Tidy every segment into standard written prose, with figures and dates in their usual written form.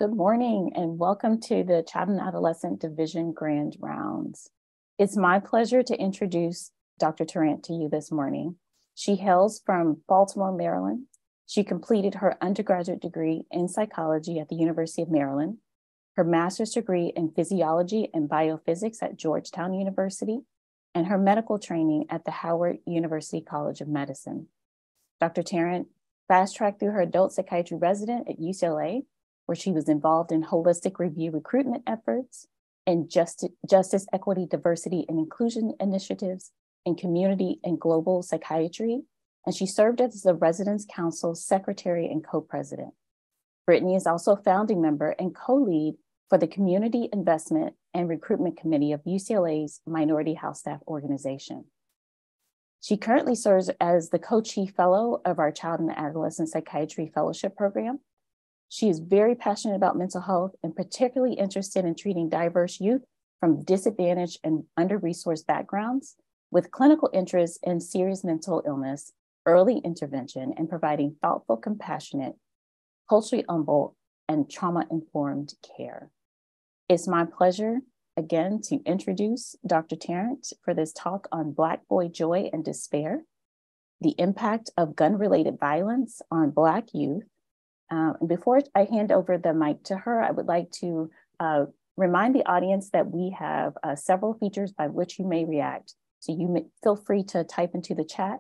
Good morning and welcome to the Child and Adolescent Division Grand Rounds. It's my pleasure to introduce Dr. Tarrant to you this morning. She hails from Baltimore, Maryland. She completed her undergraduate degree in psychology at the University of Maryland, her master's degree in physiology and biophysics at Georgetown University, and her medical training at the Howard University College of Medicine. Dr. Tarrant fast-tracked through her adult psychiatry resident at UCLA, where she was involved in holistic review recruitment efforts and justice, equity, diversity, and inclusion initiatives in community and global psychiatry. And she served as the Residence Council Secretary and Co-President. Brittany is also a founding member and co-lead for the Community Investment and Recruitment Committee of UCLA's Minority House Staff Organization. She currently serves as the co-chief fellow of our Child and Adolescent Psychiatry Fellowship Program. She is very passionate about mental health and particularly interested in treating diverse youth from disadvantaged and under-resourced backgrounds with clinical interests in serious mental illness, early intervention, and providing thoughtful, compassionate, culturally humble, and trauma-informed care. It's my pleasure, again, to introduce Dr. Tarrant for this talk on Black boy joy and despair, the impact of gun-related violence on Black youth. Before I hand over the mic to her, I would like to remind the audience that we have several features by which you may react. So you may feel free to type into the chat,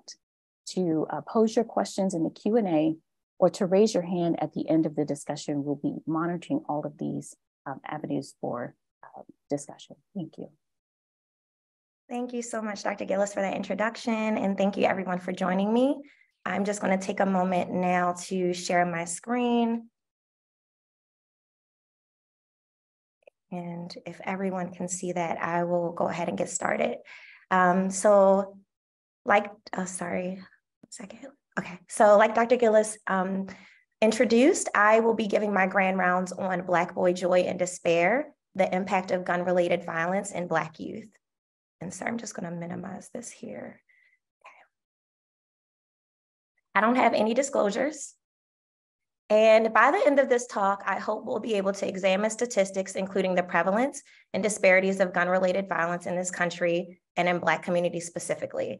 to pose your questions in the Q&A, or to raise your hand at the end of the discussion. We'll be monitoring all of these avenues for discussion. Thank you. Thank you so much, Dr. Gillis, for that introduction, and thank you everyone for joining me. I'm just going to take a moment now to share my screen. And if everyone can see that, I will go ahead and get started. So like Dr. Gillis introduced, I will be giving my grand rounds on Black boy joy and despair, the impact of gun-related violence in Black youth. And so I'm just going to minimize this here. I don't have any disclosures. And by the end of this talk, I hope we'll be able to examine statistics, including the prevalence and disparities of gun-related violence in this country and in Black communities specifically.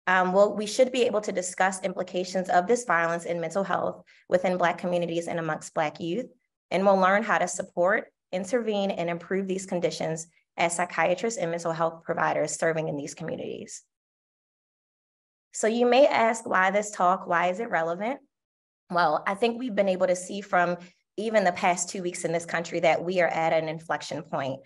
We should be able to discuss implications of this violence in mental health within Black communities and amongst Black youth, and we'll learn how to support, intervene, and improve these conditions as psychiatrists and mental health providers serving in these communities. So you may ask, why this talk? Why is it relevant? Well, I think we've been able to see from even the past 2 weeks in this country that we are at an inflection point.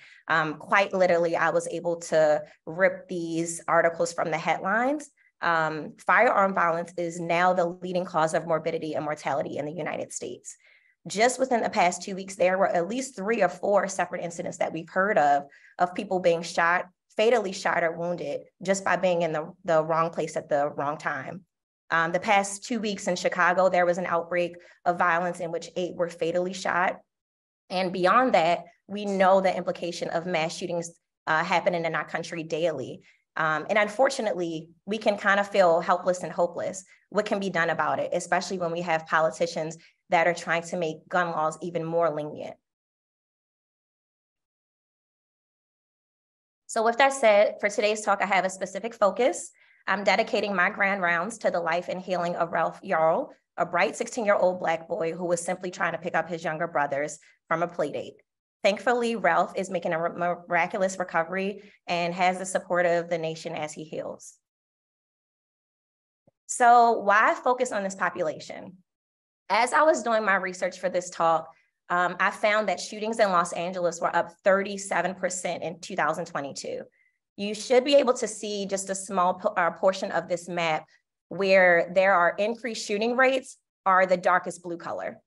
Quite literally, I was able to rip these articles from the headlines. Firearm violence is now the leading cause of morbidity and mortality in the United States. Just within the past 2 weeks, there were at least 3 or 4 separate incidents that we've heard of people being shot, fatally shot or wounded just by being in the wrong place at the wrong time. The past 2 weeks in Chicago, there was an outbreak of violence in which 8 were fatally shot. And beyond that, we know the implication of mass shootings happening in our country daily. And unfortunately, we can kind of feel helpless and hopeless. What can be done about it, especially when we have politicians that are trying to make gun laws even more lenient? So with that said, for today's talk, I have a specific focus. I'm dedicating my grand rounds to the life and healing of Ralph Yarl, a bright 16-year-old Black boy who was simply trying to pick up his younger brothers from a play date. Thankfully, Ralph is making a miraculous recovery and has the support of the nation as he heals. So why focus on this population? As I was doing my research for this talk, I found that shootings in Los Angeles were up 37% in 2022. You should be able to see just a small portion of this map where there are increased shooting rates are the darkest blue color.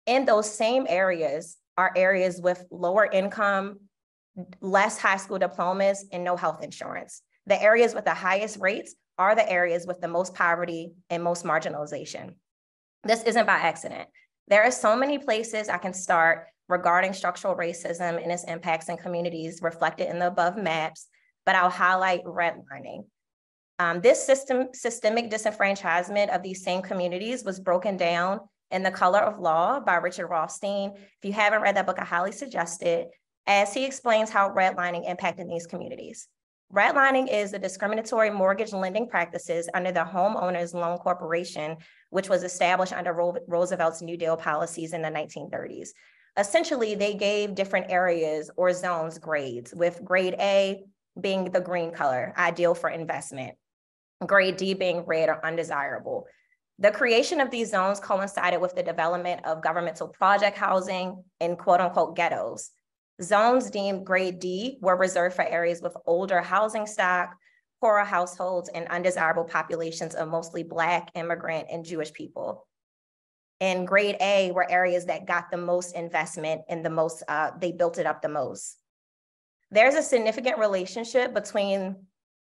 In those same areas are areas with lower income, less high school diplomas, and no health insurance. The areas with the highest rates are the areas with the most poverty and most marginalization. This isn't by accident. There are so many places I can start regarding structural racism and its impacts in communities reflected in the above maps, but I'll highlight redlining. This systemic disenfranchisement of these same communities was broken down in The Color of Law by Richard Rothstein. If you haven't read that book, I highly suggest it, as he explains how redlining impacted these communities. Redlining is the discriminatory mortgage lending practices under the Homeowners Loan Corporation, which was established under Roosevelt's New Deal policies in the 1930s. Essentially, they gave different areas or zones grades, with grade A being the green color, ideal for investment, grade D being red or undesirable. The creation of these zones coincided with the development of governmental project housing in quote unquote ghettos. Zones deemed grade D were reserved for areas with older housing stock, poorer households, and undesirable populations of mostly Black, immigrant, and Jewish people. And grade A were areas that got the most investment and the most, they built it up the most. There's a significant relationship between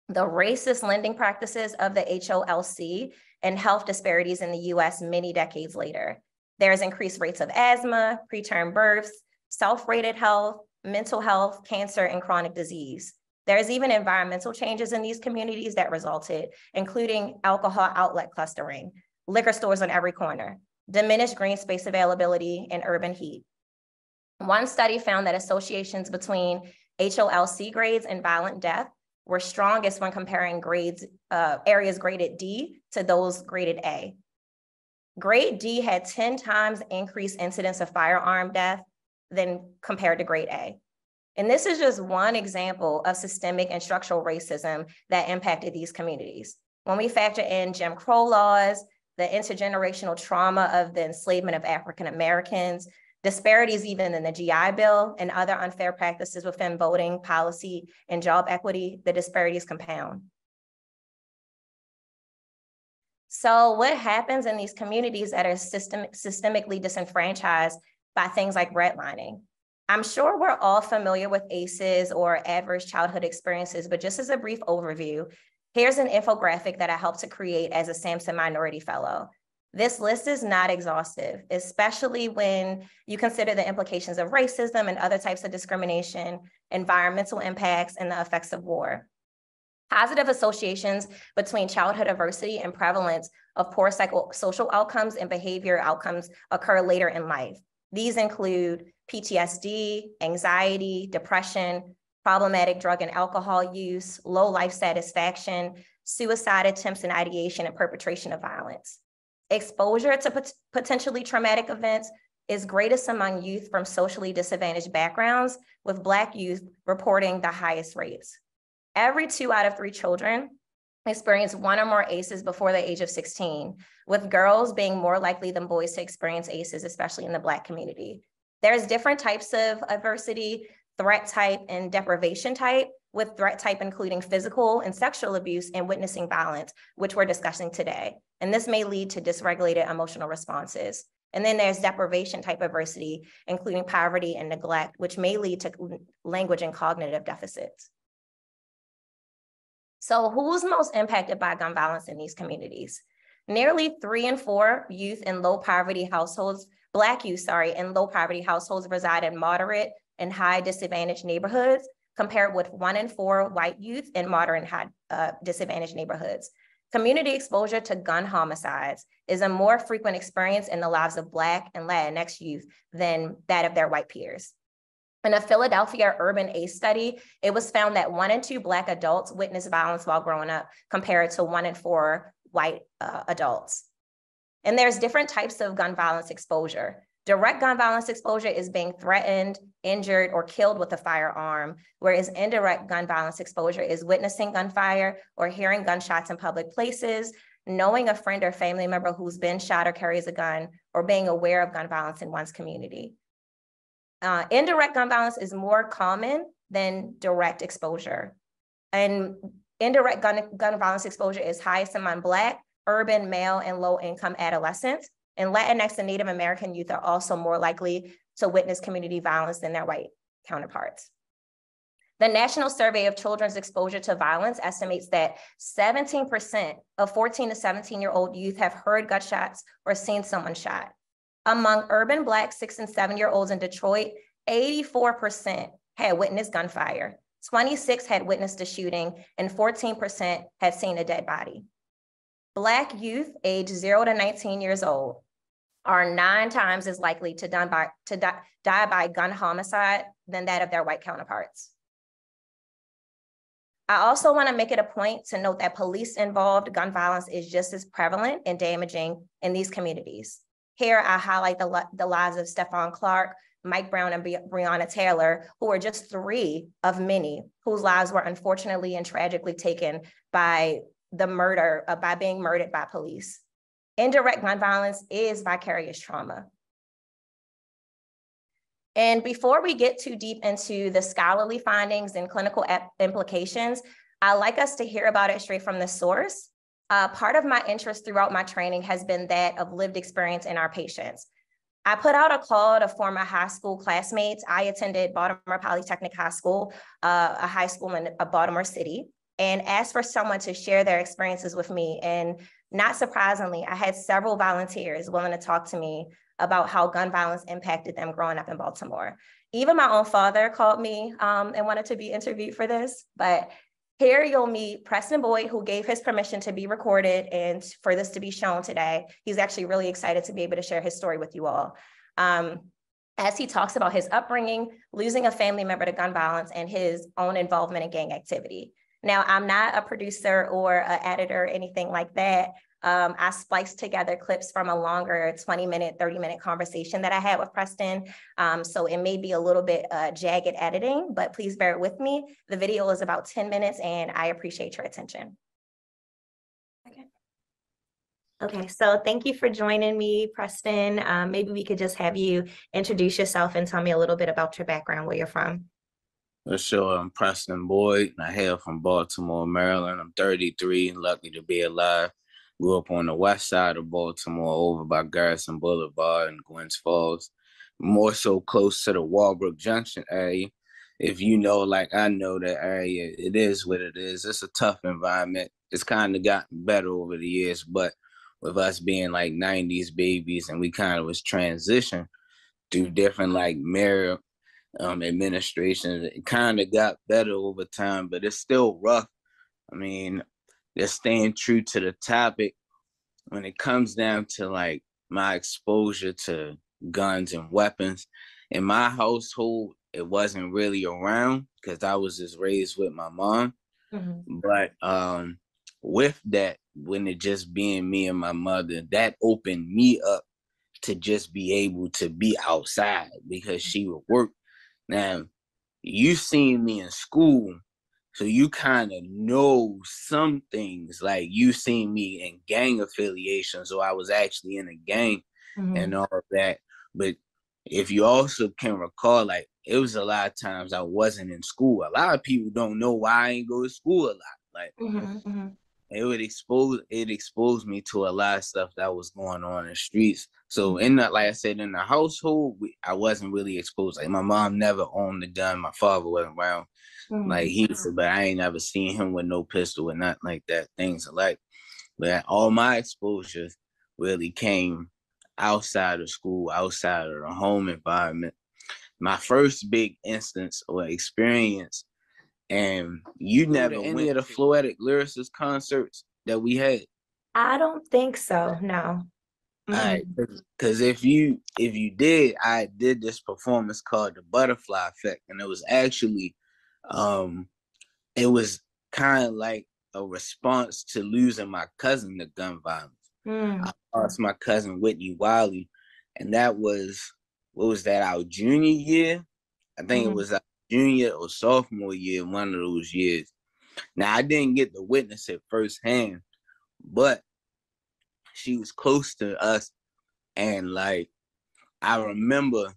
the racist lending practices of the HOLC and health disparities in the US many decades later. There's increased rates of asthma, preterm births, self-rated health, mental health, cancer, and chronic disease. There's even environmental changes in these communities that resulted, including alcohol outlet clustering, liquor stores on every corner, diminished green space availability, and urban heat. One study found that associations between HOLC grades and violent death were strongest when comparing areas graded D to those graded A. Grade D had 10 times increased incidence of firearm death than compared to grade A. And this is just one example of systemic and structural racism that impacted these communities. When we factor in Jim Crow laws, the intergenerational trauma of the enslavement of African Americans, disparities even in the GI Bill, and other unfair practices within voting, policy, and job equity, the disparities compound. So what happens in these communities that are systemically disenfranchised by things like redlining? I'm sure we're all familiar with ACEs or adverse childhood experiences, but just as a brief overview, here's an infographic that I helped to create as a Sampson Minority Fellow. This list is not exhaustive, especially when you consider the implications of racism and other types of discrimination, environmental impacts, and the effects of war. Positive associations between childhood adversity and prevalence of poor psychosocial outcomes and behavior outcomes occur later in life. These include PTSD, anxiety, depression, problematic drug and alcohol use, low life satisfaction, suicide attempts and ideation and perpetration of violence. Exposure to potentially traumatic events is greatest among youth from socially disadvantaged backgrounds, with Black youth reporting the highest rates. Every 2 out of 3 children experience one or more ACEs before the age of 16, with girls being more likely than boys to experience ACEs, especially in the Black community. There's different types of adversity, threat type and deprivation type, with threat type including physical and sexual abuse and witnessing violence, which we're discussing today. And this may lead to dysregulated emotional responses. And then there's deprivation type adversity, including poverty and neglect, which may lead to language and cognitive deficits. So who's most impacted by gun violence in these communities? Nearly 3 in 4 youth in low poverty households, Black youth, in low poverty households reside in moderate and high disadvantaged neighborhoods, compared with 1 in 4 white youth in moderate and high disadvantaged neighborhoods. Community exposure to gun homicides is a more frequent experience in the lives of Black and Latinx youth than that of their white peers. In a Philadelphia urban ACE study, it was found that 1 in 2 Black adults witnessed violence while growing up, compared to 1 in 4 white adults. And there's different types of gun violence exposure. Direct gun violence exposure is being threatened, injured, or killed with a firearm, whereas indirect gun violence exposure is witnessing gunfire or hearing gunshots in public places, knowing a friend or family member who's been shot or carries a gun, or being aware of gun violence in one's community. Indirect gun violence is more common than direct exposure. And indirect gun violence exposure is highest among Black, urban, male, and low-income adolescents. And Latinx and Native American youth are also more likely to witness community violence than their white counterparts. The National Survey of Children's Exposure to Violence estimates that 17% of 14 to 17-year-old youth have heard gunshots or seen someone shot. Among urban Black 6 and 7-year-olds in Detroit, 84% had witnessed gunfire, 26% had witnessed a shooting, and 14% had seen a dead body. Black youth aged 0 to 19 years old are 9 times as likely to die by gun homicide than that of their white counterparts. I also want to make it a point to note that police-involved gun violence is just as prevalent and damaging in these communities. Here, I highlight the lives of Stephon Clark, Mike Brown, and Breonna Taylor, who are just 3 of many whose lives were unfortunately and tragically taken by being murdered by police. Indirect gun violence is vicarious trauma. And before we get too deep into the scholarly findings and clinical implications, I'd like us to hear about it straight from the source. Part of my interest throughout my training has been that of lived experience in our patients. I put out a call to former high school classmates. I attended Baltimore Polytechnic High School, a high school in Baltimore City, and asked for someone to share their experiences with me. And not surprisingly, I had several volunteers willing to talk to me about how gun violence impacted them growing up in Baltimore. Even my own father called me and wanted to be interviewed for this. But here you'll meet Preston Boyd, who gave his permission to be recorded and for this to be shown today. He's actually really excited to be able to share his story with you all. As he talks about his upbringing, losing a family member to gun violence, and his own involvement in gang activity. Now, I'm not a producer or an editor or anything like that. I spliced together clips from a longer 20-minute, 30-minute conversation that I had with Preston. So it may be a little bit jagged editing, but please bear with me. The video is about 10 minutes and I appreciate your attention. Okay, so thank you for joining me, Preston. Maybe we could just have you introduce yourself and tell me a little bit about your background, where you're from. Sure, I'm Preston Boyd, and I hail from Baltimore, Maryland. I'm 33, lucky to be alive. Grew up on the west side of Baltimore, over by Garrison Boulevard and Gwynns Falls, more so close to the Walbrook Junction area. If you know, like I know that area, it is what it is. It's a tough environment. It's kind of gotten better over the years, but with us being like 90s babies, and we kind of was transitioned through different like mayor administrations, it kind of got better over time, but it's still rough. I mean, they're staying true to the topic. When it comes down to like my exposure to guns and weapons, in my household, it wasn't really around because I was just raised with my mom. Mm-hmm. But with that, when it just being me and my mother, that opened me up to just be able to be outside because she would work. Now, you seen me in school, so you kind of know some things. Like you seen me in gang affiliation, so I was actually in a gang and all of that. But if you also can recall, like it was a lot of times I wasn't in school. A lot of people don't know why I ain't go to school a lot. Like it exposed me to a lot of stuff that was going on in the streets. So in that, like I said, in the household, I wasn't really exposed. Like my mom never owned a gun. My father wasn't around. Like he said, but I ain't never seen him with no pistol or nothing like that. Things like, but all my exposures really came outside of school, outside of the home environment. My first big instance or experience, and you never went to any of the Floetic Lyricist concerts that we had? I don't think so, no. All right, because if you did, I did this performance called The Butterfly Effect, and it was actually, it was kind of like a response to losing my cousin to gun violence. I lost my cousin Whitney Wiley, and that was, what was that, our junior year? I think it was our junior or sophomore year, one of those years. Now, I didn't get to witness it firsthand, but she was close to us, and like I remember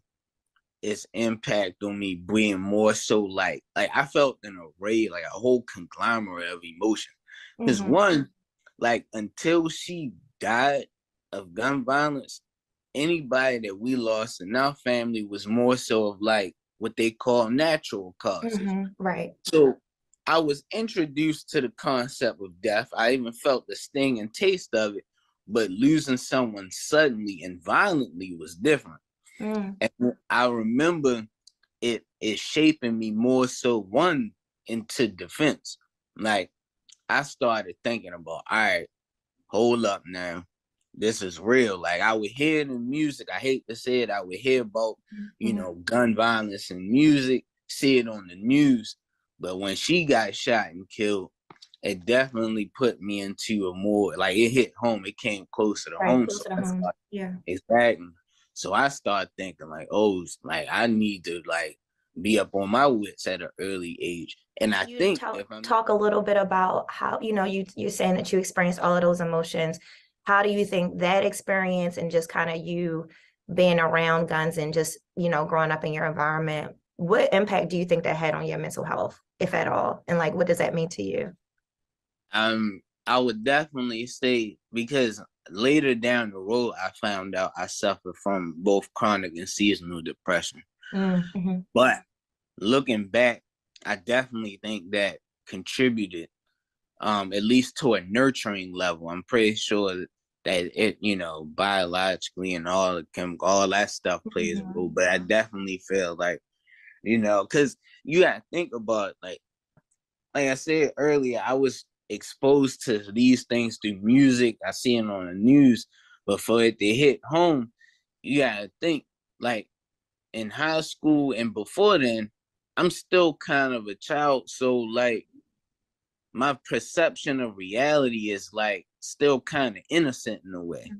its impact on me being more so like I felt an array, like a whole conglomerate of emotion. Because one, like until she died of gun violence, anybody that we lost in our family was more so of like what they call natural causes. Right. So I was introduced to the concept of death. I even felt the sting and taste of it. But losing someone suddenly and violently was different. And I remember it shaping me more so, one, into defense. Like I started thinking about, all right, hold up now. this is real. Like, I would hear the music. I hate to say it. I would hear about, you know, gun violence and music, see it on the news. But when she got shot and killed, it definitely put me into a more, like, it hit home. It came closer to home. Closer to home. Yeah. Exactly. So I started thinking like, oh, like, I need to, like, be up on my wits at an early age. And I think talk a little bit about how, you know, you're saying that you experienced all of those emotions. How do you think that experience and just kind of you being around guns and just, you know, growing up in your environment, what impact do you think that had on your mental health, if at all? And like, what does that mean to you? I would definitely say, because later down the road, I found out I suffer from both chronic and seasonal depression. But looking back, I definitely think that contributed, at least to a nurturing level. I'm pretty sure that it, you know, biologically and all the chemical, all that stuff plays a role. But I definitely feel like, you know, because you gotta think about, like I said earlier, I was exposed to these things through music. I see it on the news, but for it to hit home, you gotta think, like, in high school and before then, I'm still kind of a child. So, like, my perception of reality is, like, still kind of innocent in a way.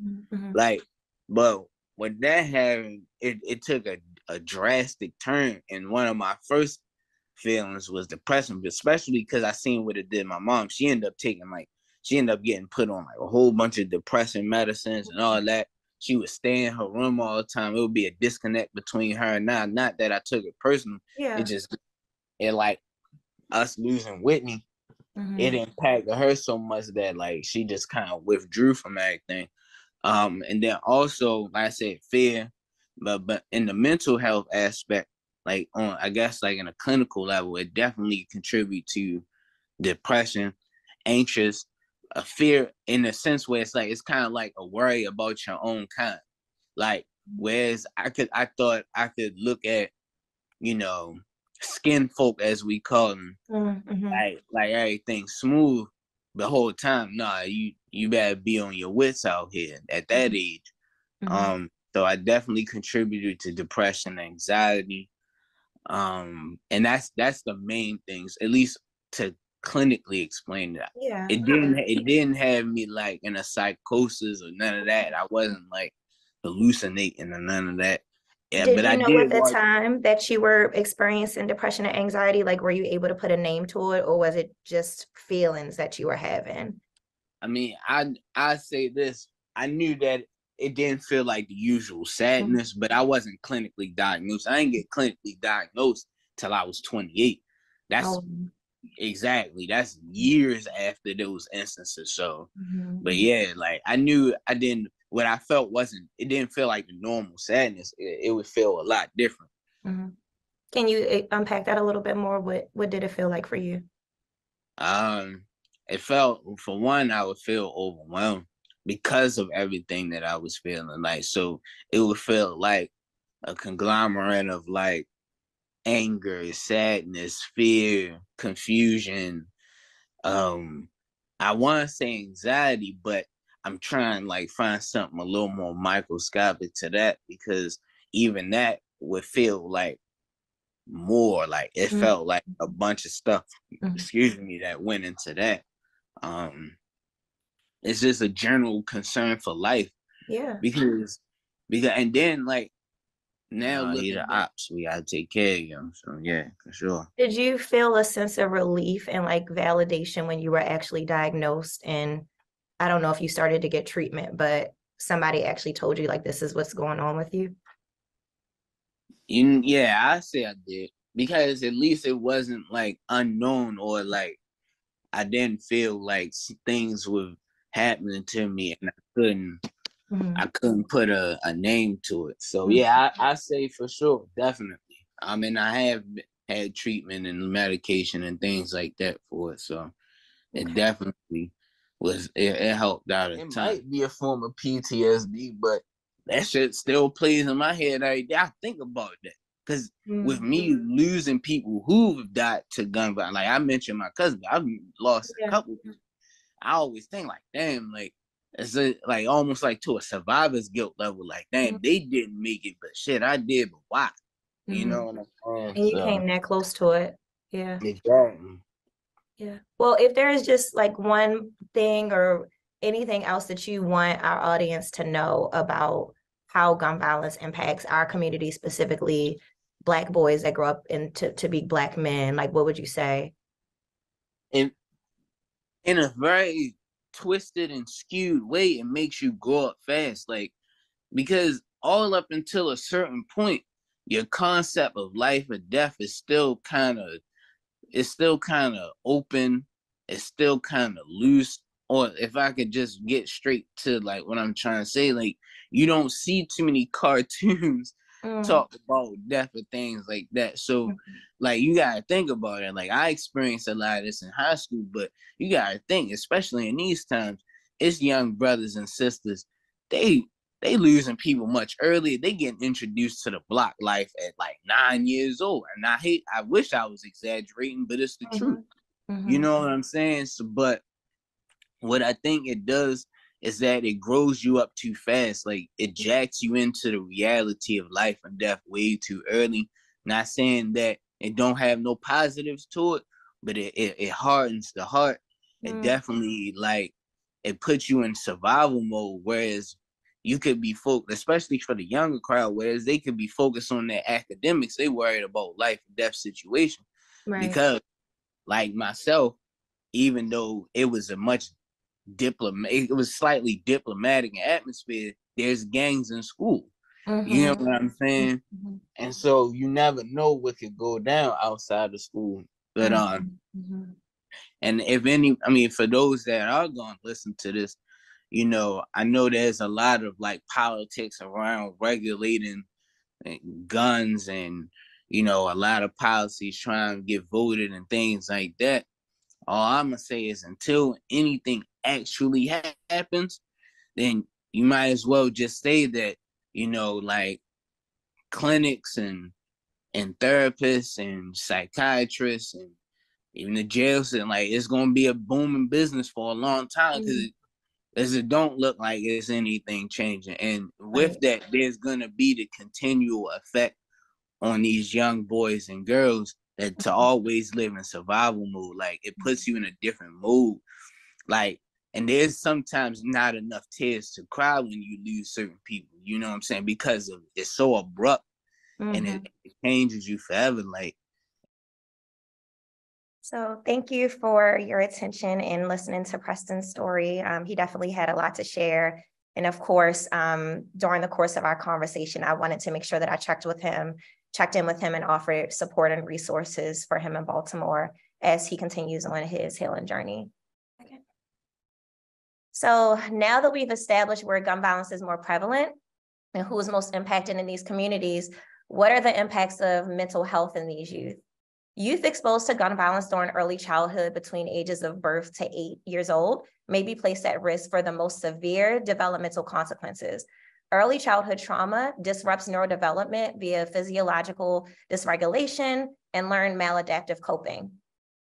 Like, but when that happened, it took a drastic turn. And one of my first feelings was depression, especially because I seen what it did my mom. She ended up getting put on like a whole bunch of depressing medicines and all that. She would stay in her room all the time. It would be a disconnect between her and I. Not that I took it personal. Yeah. It like us losing Whitney, it impacted her so much that, like, she just kind of withdrew from everything. And then also, like I said, fear, but in the mental health aspect, like, on, I guess, like, in a clinical level, it definitely contributes to depression, anxious, a fear, in a sense where it's like, it's kind of like a worry about your own kind. Like, whereas I thought I could look at, you know, skin folk, as we call them, like everything smooth the whole time. Nah, you better be on your wits out here at that age. So I definitely contributed to depression, anxiety, and that's the main things, at least to clinically explain that. Yeah. It didn't have me like in a psychosis or none of that. I wasn't like hallucinating or none of that. Yeah, Did but you I know did at the time that you were experiencing depression and anxiety, like, were you able to put a name to it, or was it just feelings that you were having? I mean, I say this. I knew that it didn't feel like the usual sadness, but I wasn't clinically diagnosed. I didn't get clinically diagnosed till I was 28. That's exactly, that's years after those instances. So, but yeah, like, I knew I didn't. What I felt it didn't feel like the normal sadness. It would feel a lot different. Can you unpack that a little bit more? What did it feel like for you? It felt, for one, I would feel overwhelmed because of everything that I was feeling. Like, so it would feel like a conglomerate of, like, anger, sadness, fear, confusion. I want to say anxiety, but I'm trying to, like, find something a little more microscopic to that, because even that would feel like more, like, it felt like a bunch of stuff, excuse me, that went into that. It's just a general concern for life. Yeah. Because and then, like, now look at the ops, we gotta take care of them. So yeah, for sure. Did you feel a sense of relief and like validation when you were actually diagnosed? And I don't know if you started to get treatment, but somebody actually told you, like, this is what's going on with you? Yeah, I say I did, because at least it wasn't like unknown, or like I didn't feel like things were happening to me and I couldn't put a name to it. So yeah, I say for sure, definitely. I mean, I have had treatment and medication and things like that for it. So it definitely it helped out a ton. It might be a form of PTSD, but that shit still plays in my head every day. I think about that. Because with me losing people who've died to gun violence, like I mentioned my cousin, I've lost a couple. I always think like, damn, like, like almost like to a survivor's guilt level. Like, damn, they didn't make it, but shit, I did, but why? You know what I'm saying? And you came that close to it. Yeah. Exactly. Yeah. Well, if there is just like one thing or anything else that you want our audience to know about how gun violence impacts our community, specifically Black boys that grow up to be Black men, like what would you say? In a very twisted and skewed way, it makes you grow up fast. Like, because all up until a certain point, your concept of life or death is still kind of open. It's still kind of loose. Or if I could just get straight to like what I'm trying to say, like you don't see too many cartoons talk about death or things like that. So like you gotta think about it. Like I experienced a lot of this in high school, but you gotta think, especially in these times, it's young brothers and sisters. They losing people much earlier. They getting introduced to the block life at like 9 years old. And I wish I was exaggerating, but it's the truth. You know what I'm saying? So, but what I think it does is that it grows you up too fast. Like it jacks you into the reality of life and death way too early. Not saying that it don't have no positives to it, but it hardens the heart. It definitely like it puts you in survival mode. Whereas you could be focused, especially for the younger crowd, whereas they could be focused on their academics. They worried about life and death situation. Right. Because like myself, even though it was it was slightly diplomatic atmosphere, there's gangs in school. You know what I'm saying? And so you never know what could go down outside of school. But and if any, I mean, for those that are going to listen to this, you know, I know there's a lot of like politics around regulating guns and, you know, a lot of policies trying to get voted and things like that. All I'm going to say is until anything actually happens, then you might as well just say that, you know, like clinics and therapists and psychiatrists and even the jails, and like it's going to be a booming business for a long time because it don't look like it's anything changing. And with that, there's going to be the continual effect on these young boys and girls that to always live in survival mode. Like it puts you in a different mood. Like, and there's sometimes not enough tears to cry when you lose certain people. You know what I'm saying? Because of it's so abrupt and it changes you forever. Like. So thank you for your attention and listening to Preston's story. He definitely had a lot to share. And of course, during the course of our conversation, I wanted to make sure that I checked in with him and offered support and resources for him in Baltimore as he continues on his healing journey. Okay. So now that we've established where gun violence is more prevalent and who is most impacted in these communities, what are the impacts of mental health in these youth? Youth exposed to gun violence during early childhood between ages of birth to 8 years old may be placed at risk for the most severe developmental consequences. Early childhood trauma disrupts neurodevelopment via physiological dysregulation and learned maladaptive coping.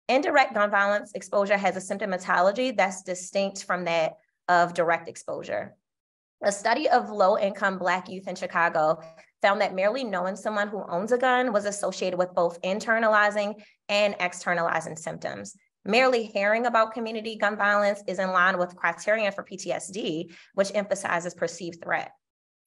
Indirect gun violence exposure has a symptomatology that's distinct from that of direct exposure. A study of low-income Black youth in Chicago found that merely knowing someone who owns a gun was associated with both internalizing and externalizing symptoms. Merely hearing about community gun violence is in line with criterion for PTSD, which emphasizes perceived threat.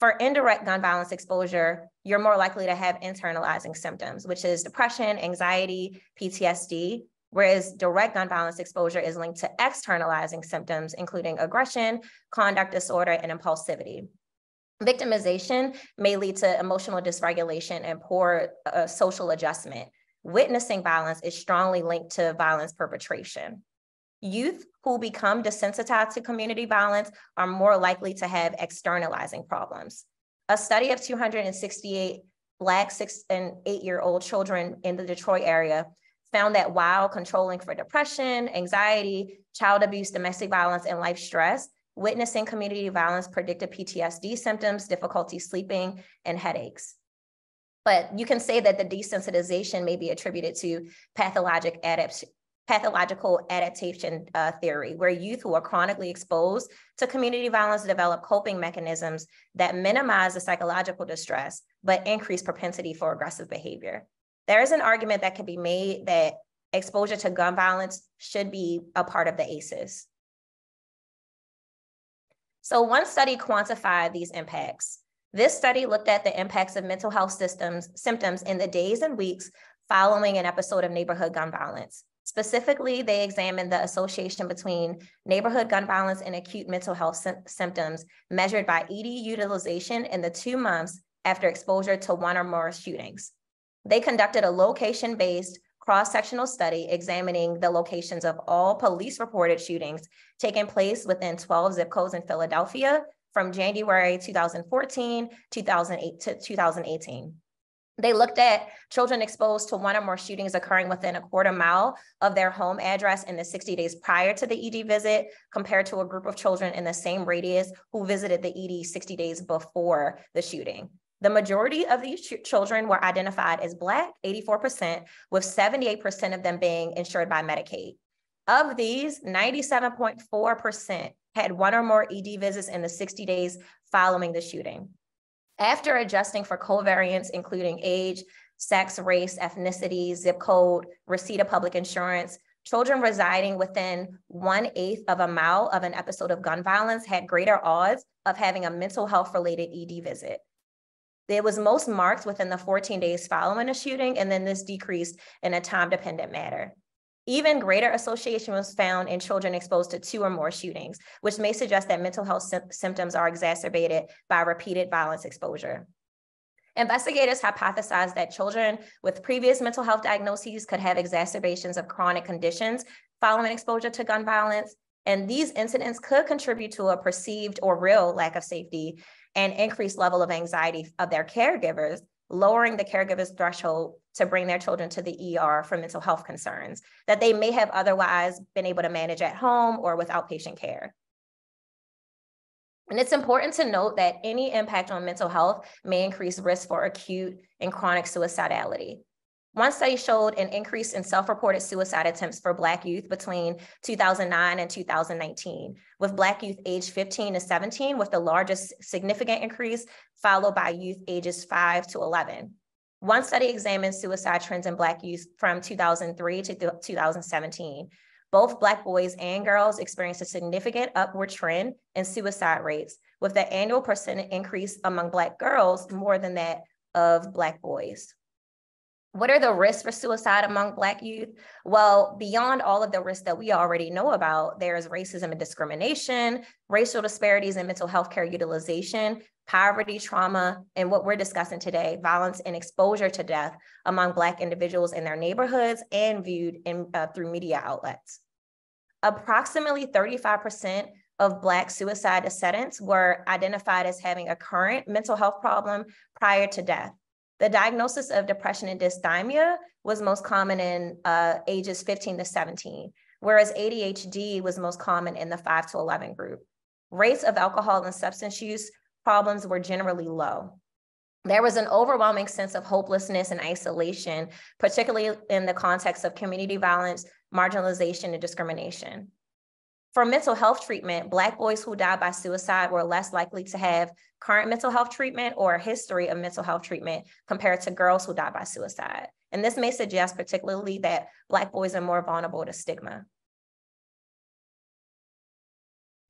For indirect gun violence exposure, you're more likely to have internalizing symptoms, which is depression, anxiety, PTSD, whereas direct gun violence exposure is linked to externalizing symptoms, including aggression, conduct disorder, and impulsivity. Victimization may lead to emotional dysregulation and poor social adjustment. Witnessing violence is strongly linked to violence perpetration. Youth who become desensitized to community violence are more likely to have externalizing problems. A study of 268 Black 6 and 8-year-old children in the Detroit area found that while controlling for depression, anxiety, child abuse, domestic violence, and life stress, witnessing community violence predicted PTSD symptoms, difficulty sleeping, and headaches. But you can say that the desensitization may be attributed to pathologic pathological adaptation theory, where youth who are chronically exposed to community violence develop coping mechanisms that minimize the psychological distress, but increase propensity for aggressive behavior. There is an argument that can be made that exposure to gun violence should be a part of the ACEs. So one study quantified these impacts. This study looked at the impacts of mental health symptoms in the days and weeks following an episode of neighborhood gun violence. Specifically, they examined the association between neighborhood gun violence and acute mental health symptoms measured by ED utilization in the 2 months after exposure to one or more shootings. They conducted a location-based cross-sectional study examining the locations of all police-reported shootings taking place within 12 zip codes in Philadelphia from January 2014 to 2018. They looked at children exposed to one or more shootings occurring within a quarter mile of their home address in the 60 days prior to the ED visit, compared to a group of children in the same radius who visited the ED 60 days before the shooting. The majority of these children were identified as Black, 84%, with 78% of them being insured by Medicaid. Of these, 97.4% had one or more ED visits in the 60 days following the shooting. After adjusting for covariates, including age, sex, race, ethnicity, zip code, receipt of public insurance, children residing within 1/8 of a mile of an episode of gun violence had greater odds of having a mental health-related ED visit. It was most marked within the 14 days following a shooting, and then this decreased in a time-dependent manner. Even greater association was found in children exposed to 2 or more shootings, which may suggest that mental health symptoms are exacerbated by repeated violence exposure. Investigators hypothesized that children with previous mental health diagnoses could have exacerbations of chronic conditions following exposure to gun violence, and these incidents could contribute to a perceived or real lack of safety and increased level of anxiety of their caregivers, lowering the caregiver's threshold to bring their children to the ER for mental health concerns that they may have otherwise been able to manage at home or with outpatient care. And it's important to note that any impact on mental health may increase risk for acute and chronic suicidality. One study showed an increase in self-reported suicide attempts for Black youth between 2009 and 2019, with Black youth aged 15 to 17 with the largest significant increase, followed by youth ages 5 to 11. One study examined suicide trends in Black youth from 2003 to 2017. Both Black boys and girls experienced a significant upward trend in suicide rates, with the annual percent increase among Black girls more than that of Black boys. What are the risks for suicide among Black youth? Well, beyond all of the risks that we already know about, there's racism and discrimination, racial disparities in mental health care utilization, poverty, trauma, and what we're discussing today, violence and exposure to death among Black individuals in their neighborhoods and viewed through media outlets. Approximately 35% of Black suicide decedents were identified as having a current mental health problem prior to death. The diagnosis of depression and dysthymia was most common in ages 15 to 17, whereas ADHD was most common in the 5 to 11 group. Rates of alcohol and substance use problems were generally low. There was an overwhelming sense of hopelessness and isolation, particularly in the context of community violence, marginalization, and discrimination. For mental health treatment, Black boys who died by suicide were less likely to have current mental health treatment or a history of mental health treatment compared to girls who died by suicide. And this may suggest particularly that Black boys are more vulnerable to stigma.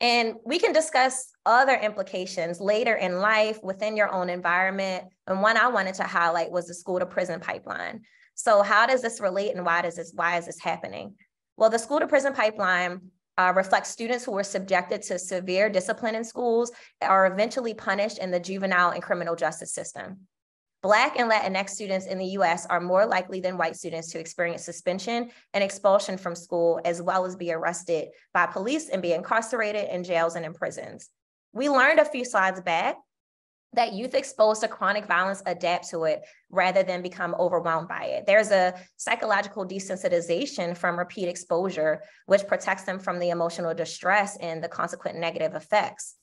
And we can discuss other implications later in life within your own environment. And one I wanted to highlight was the school to prison pipeline. So how does this relate and why is this happening? Well, the school to prison pipeline reflects students who were subjected to severe discipline in schools are eventually punished in the juvenile and criminal justice system. Black and Latinx students in the US are more likely than white students to experience suspension and expulsion from school, as well as be arrested by police and be incarcerated in jails and in prisons. We learned a few slides back that youth exposed to chronic violence adapt to it rather than become overwhelmed by it. There's a psychological desensitization from repeat exposure, which protects them from the emotional distress and the consequent negative effects.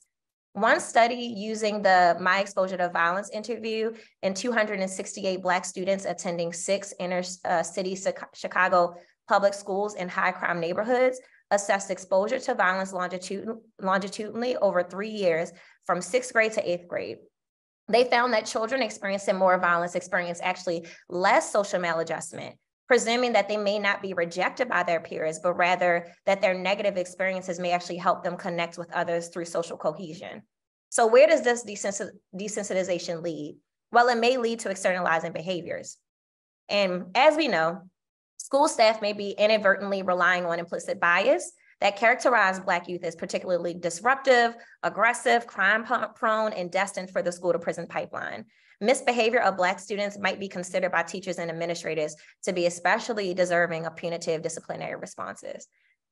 One study using the My Exposure to Violence interview in 268 Black students attending 6 inner city Chicago public schools in high crime neighborhoods assessed exposure to violence longitudinally over 3 years from 6th grade to 8th grade. They found that children experiencing more violence experience actually less social maladjustment, presuming that they may not be rejected by their peers, but rather that their negative experiences may actually help them connect with others through social cohesion. So where does this desensitization lead? Well, it may lead to externalizing behaviors. And as we know, school staff may be inadvertently relying on implicit bias that characterize Black youth as particularly disruptive, aggressive, crime-prone, and destined for the school-to-prison pipeline. Misbehavior of Black students might be considered by teachers and administrators to be especially deserving of punitive disciplinary responses.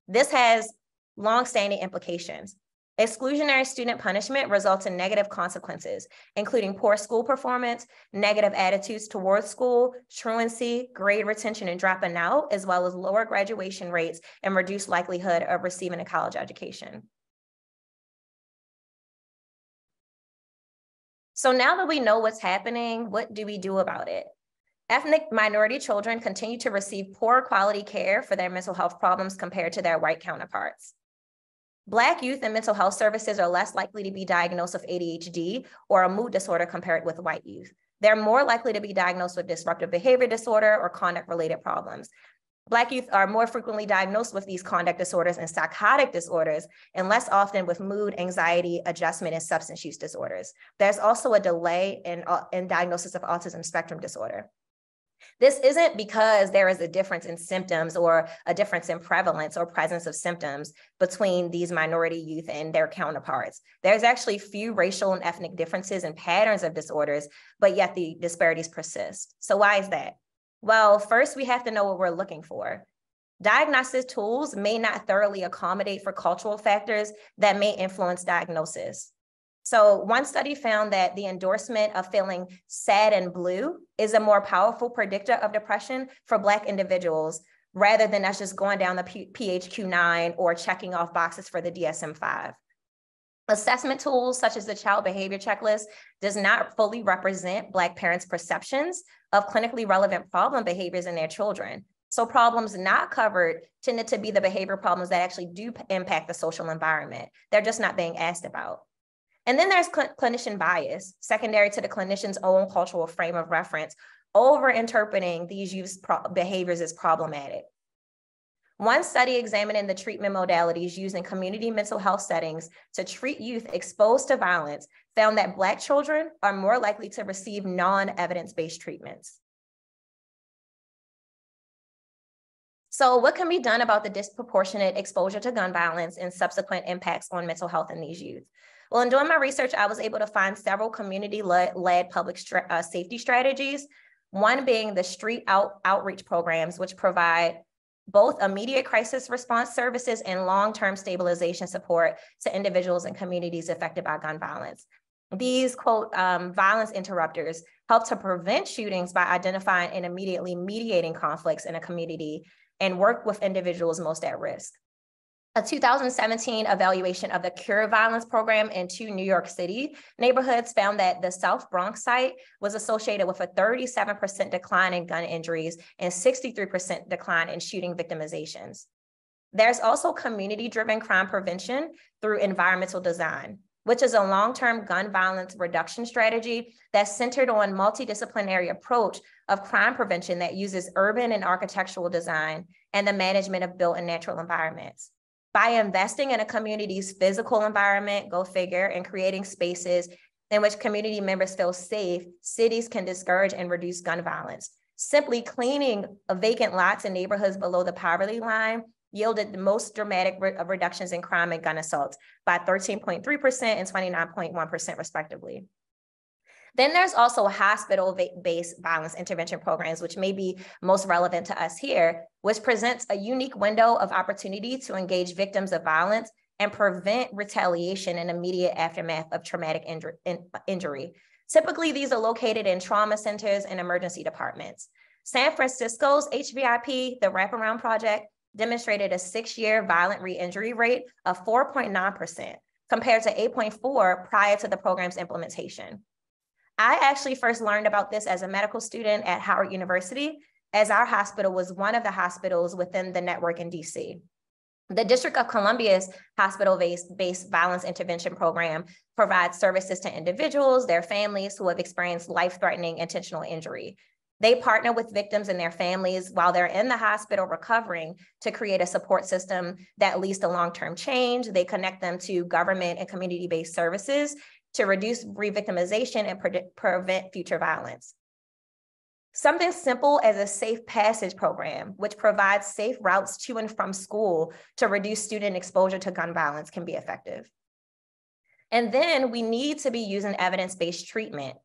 This has long-standing implications. Exclusionary student punishment results in negative consequences, including poor school performance, negative attitudes towards school, truancy, grade retention and dropping out, as well as lower graduation rates and reduced likelihood of receiving a college education. So now that we know what's happening, what do we do about it? Ethnic minority children continue to receive poor quality care for their mental health problems compared to their white counterparts. Black youth and mental health services are less likely to be diagnosed with ADHD or a mood disorder compared with white youth. They're more likely to be diagnosed with disruptive behavior disorder or conduct-related problems. Black youth are more frequently diagnosed with these conduct disorders and psychotic disorders, and less often with mood, anxiety, adjustment, and substance use disorders. There's also a delay in diagnosis of autism spectrum disorder. This isn't because there is a difference in symptoms or a difference in prevalence or presence of symptoms between these minority youth and their counterparts. There's actually few racial and ethnic differences and patterns of disorders, but yet the disparities persist. So why is that? Well, first we have to know what we're looking for. Diagnostic tools may not thoroughly accommodate for cultural factors that may influence diagnosis. So one study found that the endorsement of feeling sad and blue is a more powerful predictor of depression for Black individuals rather than us just going down the PHQ-9 or checking off boxes for the DSM-5. Assessment tools such as the Child Behavior Checklist does not fully represent Black parents' perceptions of clinically relevant problem behaviors in their children. So problems not covered tended to be the behavior problems that actually do impact the social environment. They're just not being asked about. And then there's clinician bias, secondary to the clinician's own cultural frame of reference, over-interpreting these youth behaviors as problematic. One study examining the treatment modalities used in community mental health settings to treat youth exposed to violence found that Black children are more likely to receive non-evidence-based treatments. So what can be done about the disproportionate exposure to gun violence and subsequent impacts on mental health in these youth? Well, in doing my research, I was able to find several community-led public safety strategies, one being the street outreach programs, which provide both immediate crisis response services and long-term stabilization support to individuals and communities affected by gun violence. These, quote, violence interrupters help to prevent shootings by identifying and immediately mediating conflicts in a community and work with individuals most at risk. A 2017 evaluation of the Cure Violence program in 2 New York City neighborhoods found that the South Bronx site was associated with a 37% decline in gun injuries and 63% decline in shooting victimizations. There's also community-driven crime prevention through environmental design, which is a long-term gun violence reduction strategy that's centered on multidisciplinary approach of crime prevention that uses urban and architectural design and the management of built and natural environments. By investing in a community's physical environment, go figure, and creating spaces in which community members feel safe, cities can discourage and reduce gun violence. Simply cleaning vacant lots in neighborhoods below the poverty line yielded the most dramatic reductions in crime and gun assaults by 13.3% and 29.1% respectively. Then there's also hospital-based violence intervention programs, which may be most relevant to us here, which presents a unique window of opportunity to engage victims of violence and prevent retaliation and immediate aftermath of traumatic injury. Typically, these are located in trauma centers and emergency departments. San Francisco's HVIP, the Wraparound Project, demonstrated a 6-year violent re-injury rate of 4.9% compared to 8.4% prior to the program's implementation. I actually first learned about this as a medical student at Howard University as our hospital was one of the hospitals within the network in DC. The District of Columbia's hospital-based violence intervention program provides services to individuals, their families who have experienced life-threatening intentional injury. They partner with victims and their families while they're in the hospital recovering to create a support system that leads to long-term change. They connect them to government and community-based services to reduce re-victimization and prevent future violence. Something simple as a safe passage program, which provides safe routes to and from school to reduce student exposure to gun violence, can be effective. And then we need to be using evidence-based treatment.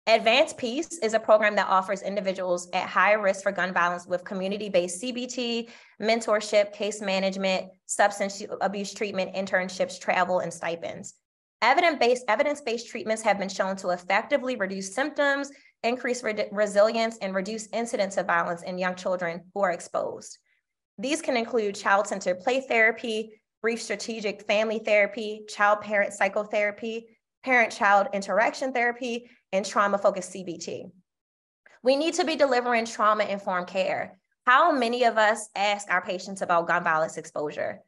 Advanced Peace is a program that offers individuals at high risk for gun violence with community-based CBT, mentorship, case management, substance abuse treatment, internships, travel, and stipends. Evidence-based treatments have been shown to effectively reduce symptoms, increase resilience, and reduce incidents of violence in young children who are exposed. These can include child-centered play therapy, brief strategic family therapy, child-parent psychotherapy, parent-child interaction therapy, and trauma-focused CBT. We need to be delivering trauma-informed care. How many of us ask our patients about gun violence exposure?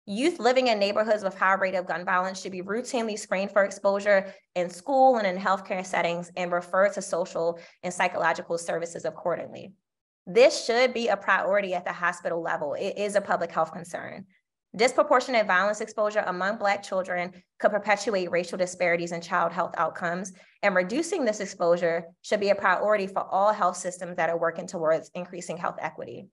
Youth living in neighborhoods with high rate of gun violence should be routinely screened for exposure in school and in healthcare settings and referred to social and psychological services accordingly. This should be a priority at the hospital level. It is a public health concern. Disproportionate violence exposure among Black children could perpetuate racial disparities in child health outcomes, and reducing this exposure should be a priority for all health systems that are working towards increasing health equity.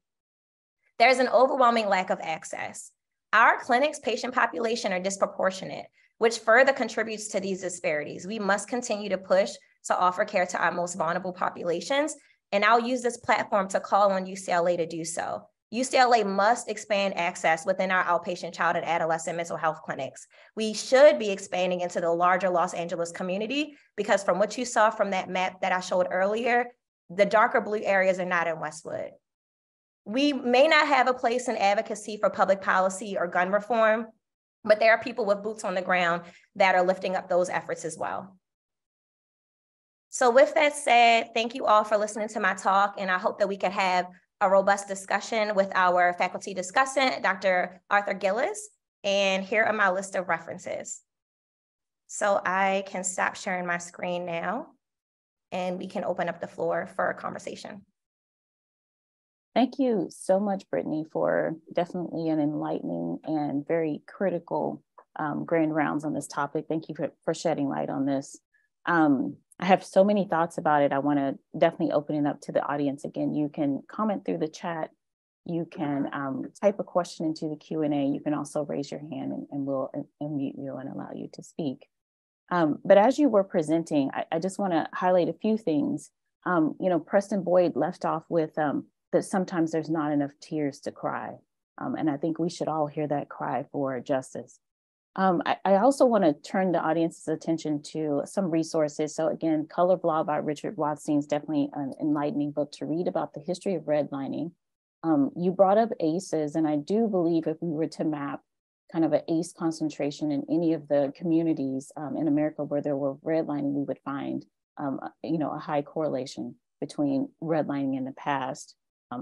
There's an overwhelming lack of access. Our clinics' patient population are disproportionate, which further contributes to these disparities. We must continue to push to offer care to our most vulnerable populations, and I'll use this platform to call on UCLA to do so. UCLA must expand access within our outpatient child and adolescent mental health clinics. We should be expanding into the larger Los Angeles community because from what you saw from that map that I showed earlier, the darker blue areas are not in Westwood. We may not have a place in advocacy for public policy or gun reform, but there are people with boots on the ground that are lifting up those efforts as well. So with that said, thank you all for listening to my talk, and I hope that we could have a robust discussion with our faculty discussant, Dr. Arthur Gillis, and here are my list of references. So I can stop sharing my screen now, and we can open up the floor for a conversation. Thank you so much, Brittany, for definitely an enlightening and very critical grand rounds on this topic. Thank you for shedding light on this. I have so many thoughts about it. I want to definitely open it up to the audience. Again, you can comment through the chat. You can type a question into the Q&A. You can also raise your hand and we'll unmute you and allow you to speak. But as you were presenting, I just want to highlight a few things. You know, Preston Boyd left off with that sometimes there's not enough tears to cry. And I think we should all hear that cry for justice. I also want to turn the audience's attention to some resources. So again, Color Blah by Richard Rothstein is definitely an enlightening book to read about the history of redlining. You brought up ACEs, and I do believe if we were to map kind of an ACE concentration in any of the communities in America where there were redlining, we would find you know, a high correlation between redlining in the past,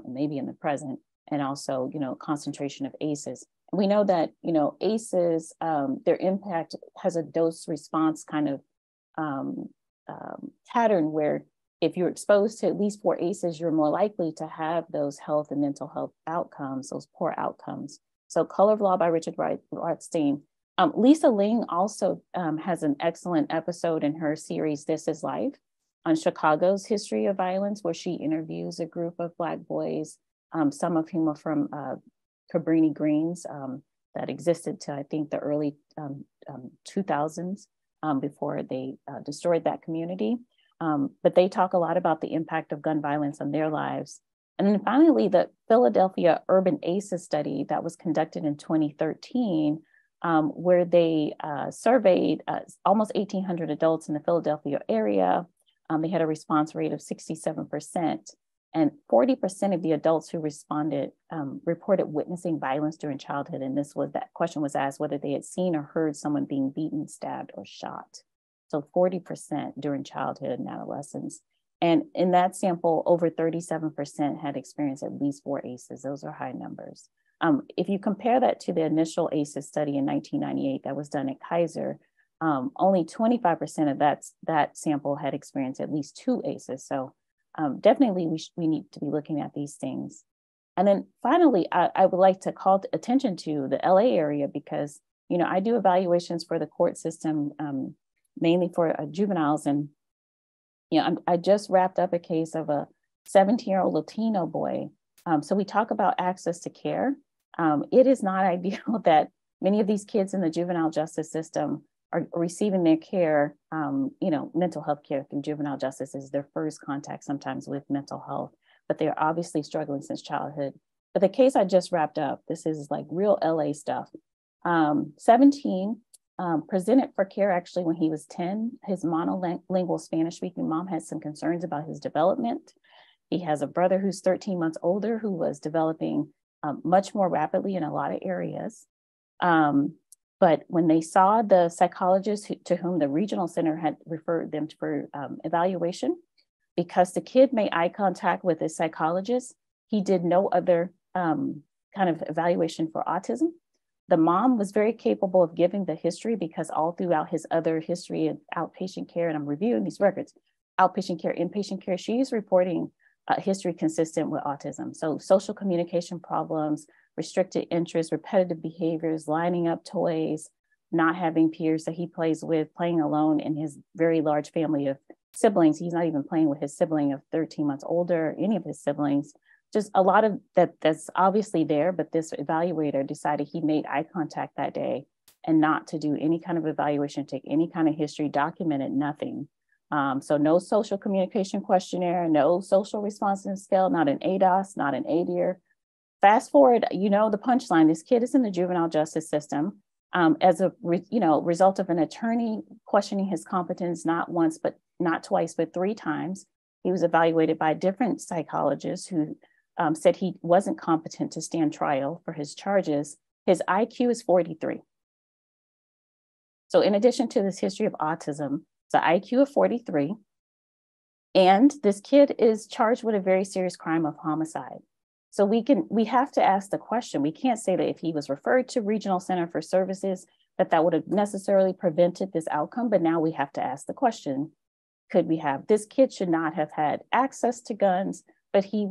maybe in the present, and also, you know, concentration of ACEs. We know that, you know, ACEs, their impact has a dose response kind of pattern where if you're exposed to at least 4 ACEs, you're more likely to have those health and mental health outcomes, those poor outcomes. So Color of Law by Richard Rothstein. Lisa Ling also has an excellent episode in her series, This Is Life, on Chicago's history of violence, where she interviews a group of Black boys, some of whom are from Cabrini Greens that existed to, I think, the early 2000s before they destroyed that community. But they talk a lot about the impact of gun violence on their lives. And then finally, the Philadelphia Urban ACEs study that was conducted in 2013, where they surveyed almost 1,800 adults in the Philadelphia area. They had a response rate of 67%. And 40% of the adults who responded reported witnessing violence during childhood. And that question was asked whether they had seen or heard someone being beaten, stabbed, or shot. So 40% during childhood and adolescence. And in that sample, over 37% had experienced at least 4 ACEs. Those are high numbers. If you compare that to the initial ACEs study in 1998 that was done at Kaiser, only 25% of that sample had experienced at least 2 ACEs. So definitely we need to be looking at these things. And then finally, I would like to call attention to the LA area because, you know, I do evaluations for the court system, mainly for juveniles. And, you know, I just wrapped up a case of a 17-year-old Latino boy. So we talk about access to care. It is not ideal that many of these kids in the juvenile justice system are receiving their care. You know, mental health care through juvenile justice is their first contact sometimes with mental health, but they're obviously struggling since childhood. But the case I just wrapped up, this is like real LA stuff. 17, presented for care actually when he was 10. His monolingual Spanish-speaking mom had some concerns about his development. He has a brother who's 13 months older who was developing much more rapidly in a lot of areas. But when they saw the psychologist to whom the regional center had referred them for evaluation, because the kid made eye contact with his psychologist, he did no other kind of evaluation for autism. The mom was very capable of giving the history because all throughout his other history of outpatient care, and I'm reviewing these records, outpatient care, inpatient care, she's reporting history consistent with autism. So social communication problems, restricted interests, repetitive behaviors, lining up toys, not having peers that he plays with, playing alone in his very large family of siblings. He's not even playing with his sibling of 13 months older, any of his siblings. Just a lot of that's obviously there, but this evaluator decided he made eye contact that day and not to do any kind of evaluation, take any kind of history, documented nothing. So no social communication questionnaire, no social responsiveness scale, not an ADOS, not an ADIR. Fast forward, you know, the punchline, this kid is in the juvenile justice system as a result of an attorney questioning his competence, not once, but not twice, but 3 times. He was evaluated by different psychologists who said he wasn't competent to stand trial for his charges. His IQ is 43. So in addition to this history of autism, it's an IQ of 43. And this kid is charged with a very serious crime of homicide. So we have to ask the question. We can't say that if he was referred to Regional Center for Services, that would have necessarily prevented this outcome. But now we have to ask the question, could we have, this kid should not have had access to guns, but he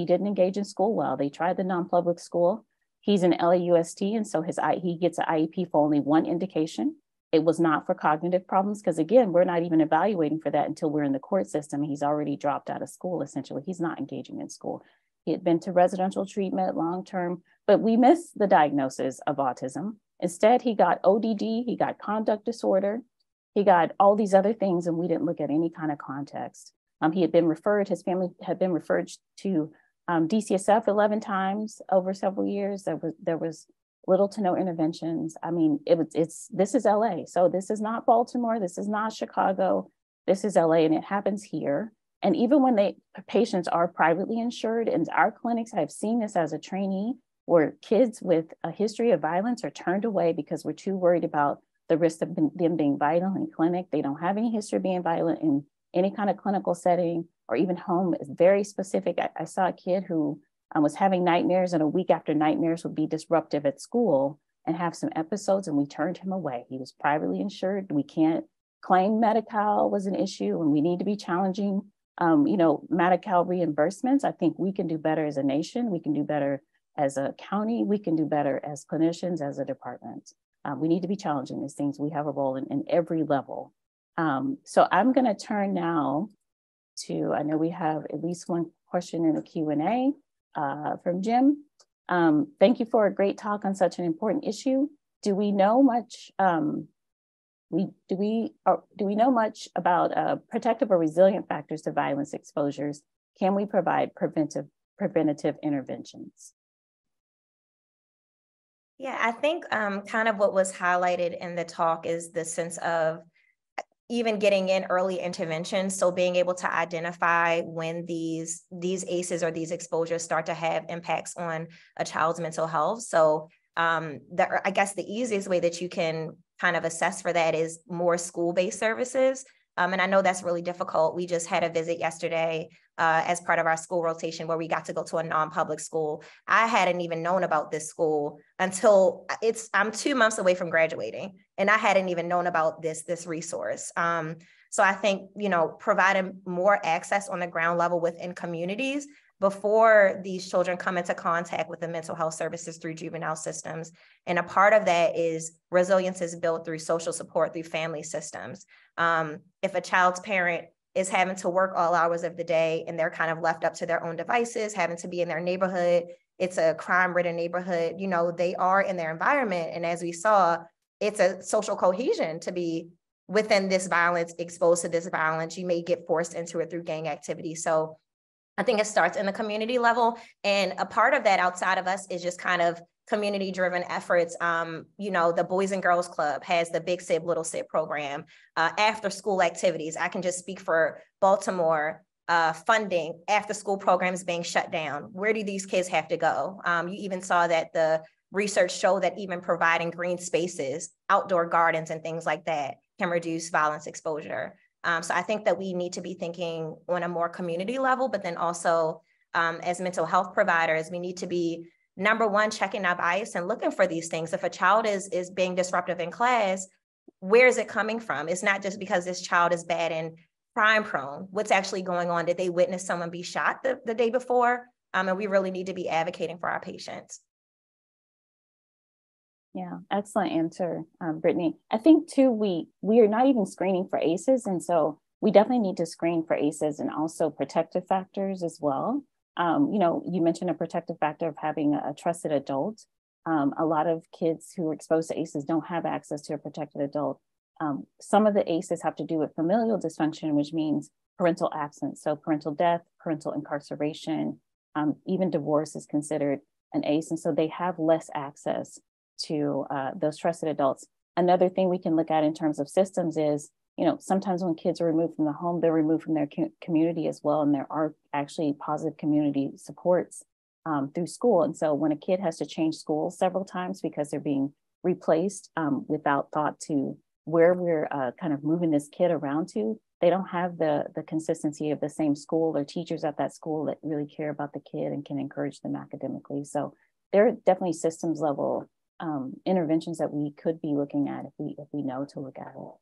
didn't engage in school well. They tried the non-public school. He's an LAUSD, and so he gets an IEP for only one indication. It was not for cognitive problems, because again, we're not even evaluating for that until we're in the court system. He's already dropped out of school, essentially. He's not engaging in school. He had been to residential treatment long-term, but we missed the diagnosis of autism. Instead, he got ODD, he got conduct disorder, he got all these other things, and we didn't look at any kind of context. He had been referred, his family had been referred to DCSF 11 times over several years. There was little to no interventions. I mean, this is LA. So this is not Baltimore, this is not Chicago, this is LA, and it happens here. And even when patients are privately insured, in our clinics, I've seen this as a trainee, where kids with a history of violence are turned away because we're too worried about the risk of them being violent in clinic. They don't have any history of being violent in any kind of clinical setting or even home. Is very specific. I saw a kid who was having nightmares, and a week after nightmares would be disruptive at school and have some episodes, and we turned him away. He was privately insured. We can't claim Medi-Cal was an issue, and we need to be challenging Medi-Cal reimbursements. I think we can do better as a nation. We can do better as a county. We can do better as clinicians, as a department. We need to be challenging these things. We have a role in every level. So I'm going to turn now to, I know we have at least one question in the Q&A from Jim. Thank you for a great talk on such an important issue. Do we know much? Do we know much about protective or resilient factors to violence exposures? Can we provide preventative interventions? Yeah, I think kind of what was highlighted in the talk is the sense of even getting in early intervention. So being able to identify when these ACEs or these exposures start to have impacts on a child's mental health. So I guess the easiest way that you can kind of assess for that is more school-based services. And I know that's really difficult. We just had a visit yesterday as part of our school rotation where we got to go to a non-public school. I hadn't even known about this school until I'm 2 months away from graduating, and I hadn't even known about this resource. So I think, providing more access on the ground level within communities before these children come into contact with the mental health services through juvenile systems. And a part of that is resilience is built through social support, through family systems. If a child's parent is having to work all hours of the day and they're kind of left up to their own devices, having to be in their neighborhood, it's a crime-ridden neighborhood, they are in their environment. And as we saw, it's a social cohesion to be within this violence, exposed to this violence. You may get forced into it through gang activity. So I think it starts in the community level. And a part of that outside of us is just kind of community-driven efforts. The Boys and Girls Club has the Big Sib, Little Sib program, after school activities. I can just speak for Baltimore, funding after school programs being shut down. Where do these kids have to go? You even saw that the research showed that even providing green spaces, outdoor gardens and things like that can reduce violence exposure. So I think that we need to be thinking on a more community level, but then also as mental health providers, we need to be, number one, checking our bias and looking for these things. If a child is being disruptive in class, where is it coming from? It's not just because this child is bad and crime prone. What's actually going on? Did they witness someone be shot the day before? And we really need to be advocating for our patients. Yeah, excellent answer, Brittany. I think too, we are not even screening for ACEs. And so we definitely need to screen for ACEs and also protective factors as well. You mentioned a protective factor of having a trusted adult. A lot of kids who are exposed to ACEs don't have access to a protected adult. Some of the ACEs have to do with familial dysfunction, which means parental absence. So parental death, parental incarceration, even divorce is considered an ACE. And so they have less access to those trusted adults. Another thing we can look at in terms of systems is, sometimes when kids are removed from the home, they're removed from their community as well. And there are actually positive community supports through school. And so when a kid has to change schools several times because they're being replaced without thought to where we're kind of moving this kid around to, they don't have the consistency of the same school or teachers at that school that really care about the kid and can encourage them academically. So there are definitely systems level interventions that we could be looking at if we know to look at it.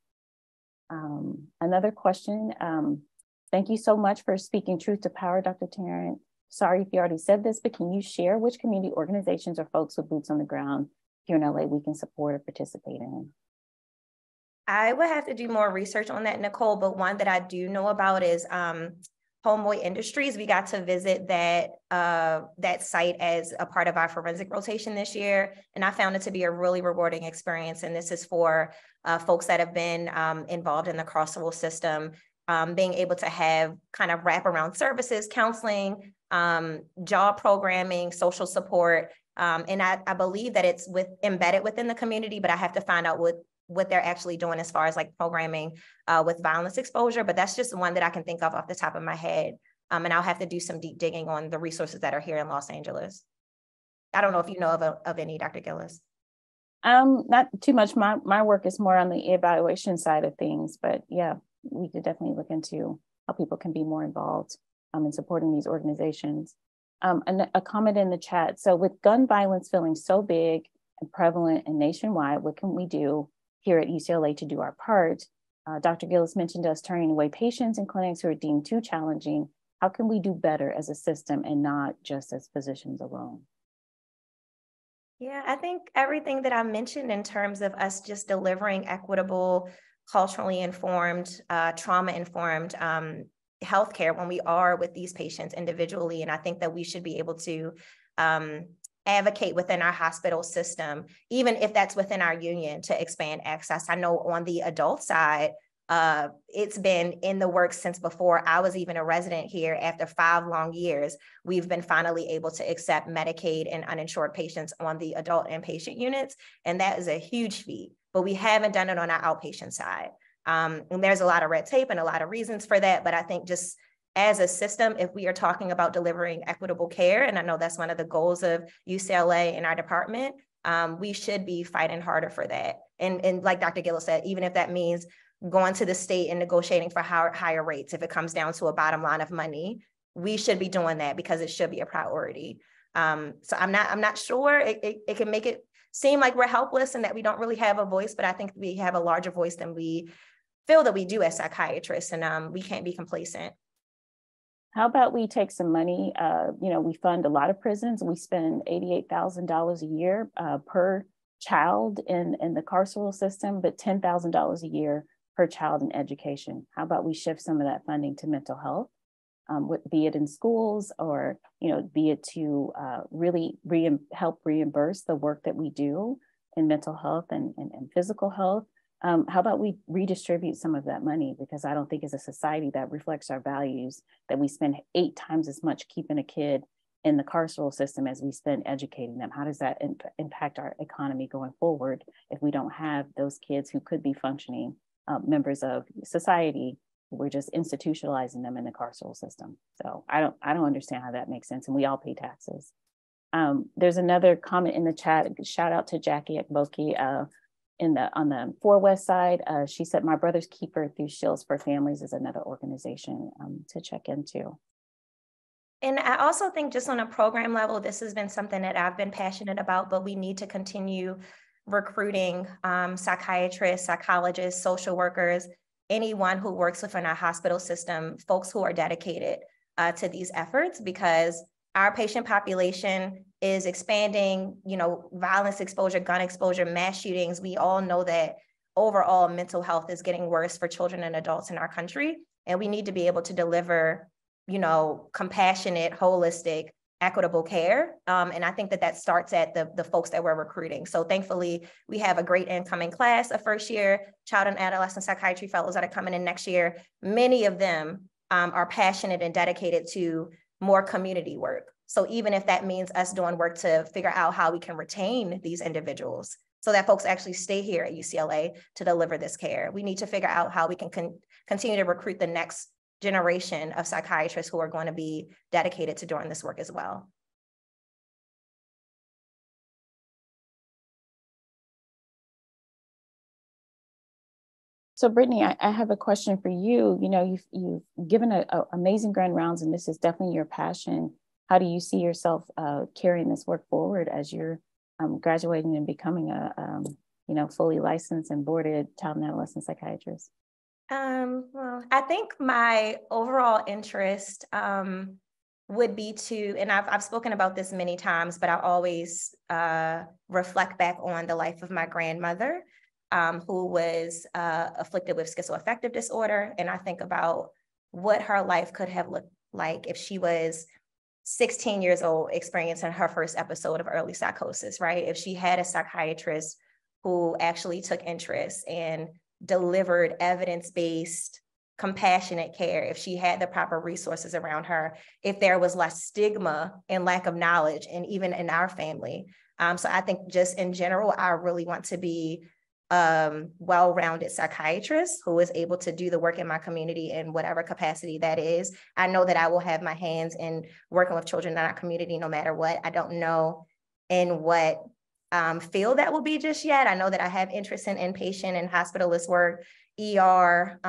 Another question. Thank you so much for speaking truth to power, Dr. Tarrant. Sorry if you already said this, but can you share which community organizations or folks with boots on the ground here in LA we can support or participate in? I would have to do more research on that, Nicole, but one that I do know about is Homeboy Industries. We got to visit that site as a part of our forensic rotation this year, and I found it to be a really rewarding experience. And this is for folks that have been involved in the carceral system, being able to have kind of wraparound services, counseling, job programming, social support. And I believe that it's embedded within the community, but I have to find out what they're actually doing as far as like programming with violence exposure. But that's just one that I can think of off the top of my head. And I'll have to do some deep digging on the resources that are here in Los Angeles. I don't know if you know of any, Dr. Gillis. Not too much. My work is more on the evaluation side of things, but yeah, we could definitely look into how people can be more involved in supporting these organizations. And a comment in the chat. So with gun violence feeling so big and prevalent and nationwide, what can we do here at UCLA to do our part? Dr. Gillis mentioned us turning away patients in clinics who are deemed too challenging. How can we do better as a system and not just as physicians alone? Yeah, I think everything that I mentioned in terms of us just delivering equitable, culturally informed, trauma-informed healthcare when we are with these patients individually. And I think that we should be able to advocate within our hospital system, even if that's within our union, to expand access. I know on the adult side, it's been in the works since before I was even a resident here. After 5 long years, we've been finally able to accept Medicaid and uninsured patients on the adult inpatient units. And that is a huge feat, but we haven't done it on our outpatient side. And there's a lot of red tape and a lot of reasons for that. But I think just as a system, if we are talking about delivering equitable care, and I know that's one of the goals of UCLA in our department, we should be fighting harder for that. And like Dr. Gillis said, even if that means going to the state and negotiating for higher rates. If it comes down to a bottom line of money, we should be doing that because it should be a priority. So I'm not sure. It can make it seem like we're helpless and that we don't really have a voice, but I think we have a larger voice than we feel that we do as psychiatrists, and we can't be complacent. How about we take some money? We fund a lot of prisons. We spend $88,000 a year per child in the carceral system, but $10,000 a year per child in education. How about we shift some of that funding to mental health, be it in schools or, be it to really help reimburse the work that we do in mental health and physical health. How about we redistribute some of that money? Because I don't think as a society that reflects our values that we spend 8 times as much keeping a kid in the carceral system as we spend educating them. How does that impact our economy going forward if we don't have those kids who could be functioning members of society? We're just institutionalizing them in the carceral system. So I don't understand how that makes sense. And we all pay taxes. There's another comment in the chat. Shout out to Jackie Akboki on the 4 West side. She said, "My Brother's Keeper through Shields for Families is another organization to check into." And I also think just on a program level, this has been something that I've been passionate about, but we need to continue recruiting psychiatrists, psychologists, social workers, anyone who works within our hospital system, folks who are dedicated to these efforts, because our patient population is expanding, violence exposure, gun exposure, mass shootings. We all know that overall mental health is getting worse for children and adults in our country. And we need to be able to deliver, compassionate, holistic, equitable care. And I think that starts at the folks that we're recruiting. So thankfully, we have a great incoming class of first year child and adolescent psychiatry fellows that are coming in next year. Many of them are passionate and dedicated to more community work. So even if that means us doing work to figure out how we can retain these individuals so that folks actually stay here at UCLA to deliver this care, we need to figure out how we can continue to recruit the next generation of psychiatrists who are going to be dedicated to doing this work as well. So Brittany, I have a question for you. You've given an amazing grand rounds, and this is definitely your passion. How do you see yourself carrying this work forward as you're graduating and becoming a fully licensed and boarded child and adolescent psychiatrist? Well, I think my overall interest would be to, and I've spoken about this many times, but I always reflect back on the life of my grandmother, who was afflicted with schizoaffective disorder. And I think about what her life could have looked like if she was 16 years old, experiencing her first episode of early psychosis, right? If she had a psychiatrist who actually took interest and delivered evidence-based, compassionate care, if she had the proper resources around her, if there was less stigma and lack of knowledge, and even in our family. So I think just in general, I really want to be well-rounded psychiatrist who is able to do the work in my community in whatever capacity that is. I know that I will have my hands in working with children in our community no matter what. I don't know in what field that will be just yet. I know that I have interest in inpatient and hospitalist work, ER.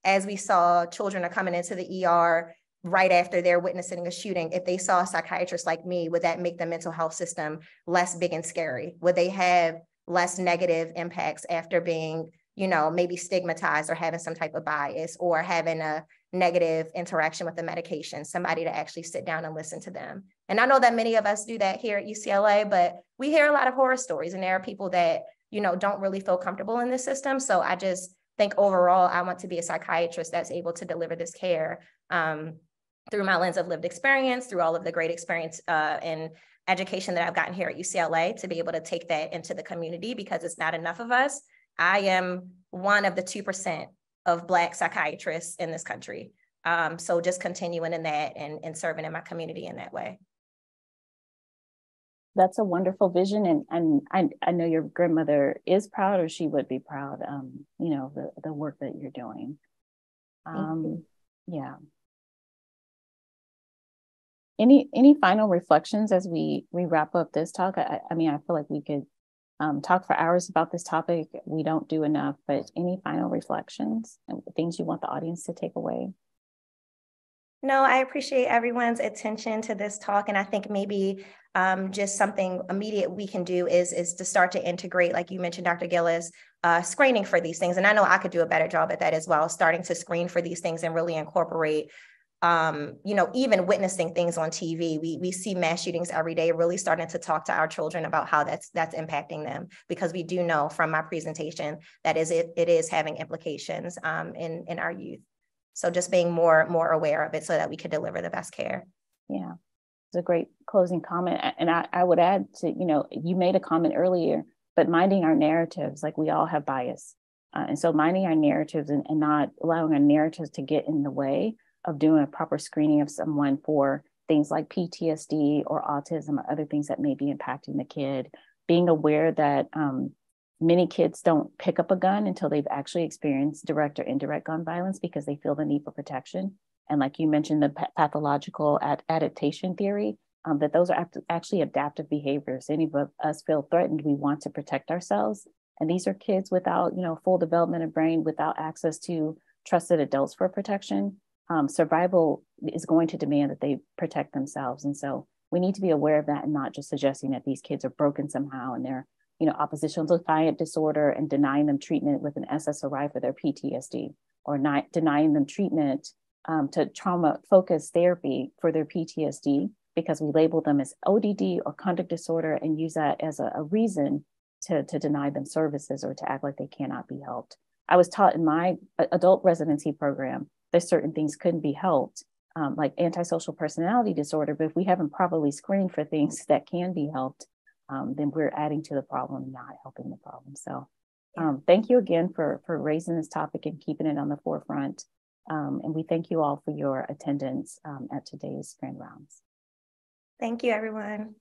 As we saw, children are coming into the ER right after they're witnessing a shooting. If they saw a psychiatrist like me, would that make the mental health system less big and scary? Would they have less negative impacts after being, maybe stigmatized or having some type of bias or having a negative interaction with the medication, somebody to actually sit down and listen to them? And I know that many of us do that here at UCLA, but we hear a lot of horror stories, and there are people that, don't really feel comfortable in this system. So I just think overall, I want to be a psychiatrist that's able to deliver this care through my lens of lived experience, through all of the great experience and education that I've gotten here at UCLA, to be able to take that into the community, because it's not enough of us. I am one of the 2% of Black psychiatrists in this country. So just continuing in that and serving in my community in that way. That's a wonderful vision. And I know your grandmother is proud, or she would be proud, the work that you're doing. Yeah. Any final reflections as we wrap up this talk? I mean, I feel like we could talk for hours about this topic. We don't do enough, but any final reflections and things you want the audience to take away? No, I appreciate everyone's attention to this talk. And I think maybe just something immediate we can do is to start to integrate, like you mentioned, Dr. Gillis, screening for these things. And I know I could do a better job at that as well, starting to screen for these things and really incorporate, even witnessing things on TV. We see mass shootings every day, really starting to talk to our children about how that's impacting them, because we do know from my presentation that it is having implications in our youth. So just being more aware of it so that we could deliver the best care. Yeah, it's a great closing comment. And I would add to, you made a comment earlier, but minding our narratives, like we all have bias. And so minding our narratives and not allowing our narratives to get in the way of doing a proper screening of someone for things like PTSD or autism or other things that may be impacting the kid. Being aware that many kids don't pick up a gun until they've actually experienced direct or indirect gun violence because they feel the need for protection. And like you mentioned, the pathological adaptation theory, that those are actually adaptive behaviors. Any of us feel threatened, we want to protect ourselves. And these are kids without, full development of brain, without access to trusted adults for protection. Survival is going to demand that they protect themselves. And so we need to be aware of that and not just suggesting that these kids are broken somehow and they're oppositional defiant disorder and denying them treatment with an SSRI for their PTSD, or not denying them treatment to trauma-focused therapy for their PTSD because we label them as ODD or conduct disorder and use that as a reason to deny them services or to act like they cannot be helped. I was taught in my adult residency program that certain things couldn't be helped, like antisocial personality disorder, but if we haven't properly screened for things that can be helped, then we're adding to the problem, not helping the problem. So thank you again for raising this topic and keeping it on the forefront. And we thank you all for your attendance at today's Grand Rounds. Thank you, everyone.